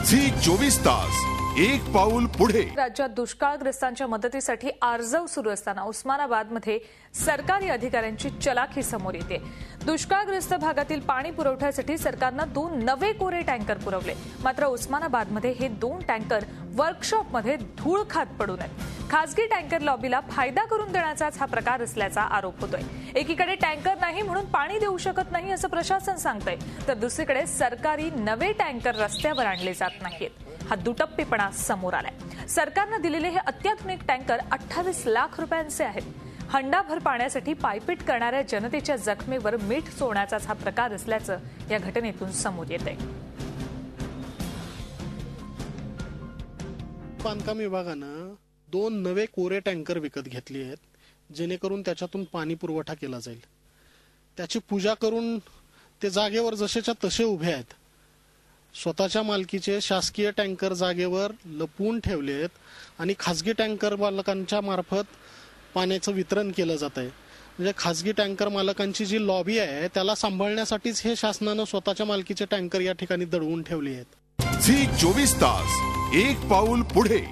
Zee 24 तास एक पाऊल पुढे। राज्यात दुष्काळग्रस्तांच्या मदतीसाठी आर्जव सुरू असताना उस्मानाबादमध्ये सरकारी अधिकाऱ्यांची चलाखी समोर येते। दुष्काळग्रस्त भागातील पाणी पुरवठ्यासाठी सरकारनं 2 नवे कोरे टँकर पुरवले, मात्र उस्मानाबादमध्ये हे 2 टँकर वर्कशॉपमध्ये धूळ खात पडू नये। खासगी टँकर लॉबीला फायदा करून देण्याचाच हा प्रकार असल्याचा आरोप होतोय। एकीकडे टँकर नाही म्हणून पाणी देऊ शकत नाही असं प्रशासन सांगतंय, तर दुसरीकडे सरकारी नवे टँकर रस्त्यावर आणले जात नाहीत। हा दुटप्पीपणा समोर आलाय। सरकारने दिलेले हे अत्याधुनिक टँकर 28 लाख रुपयांचे आहेत। हंडाभर पाण्यासाठी पायपीट करणाऱ्या जनतेच्या जखमेवर मीठ चोळण्याचाच हा प्रकार असल्याचं या घटनेतून समोर येतंय। बांधकाम विभागानं 2 नवे कोरे टँकर विकत घेतले आहेत, जेणेकरून त्याच्यातून पाणी पुरवठा केला जाईल। त्याची पूजा करून ते जागेवर जसेच्या तसे उभे आहेत। स्वतःच्या मालकीचे शासकीय टँकर जागेवर लपवून ठेवले आहेत आणि खासगी टँकर मालकांच्या मार्फत पाण्याचं वितरण केलं जात आहे। म्हणजे खासगी टँकर मालकांची जी लॉबी आहे त्याला सांभाळण्यासाठीच हे शासनानं स्वतःच्या मालकीचे टँकर या ठिकाणी दडवून ठेवले आहेत। झी 24 तास एक पाऊल पुढे।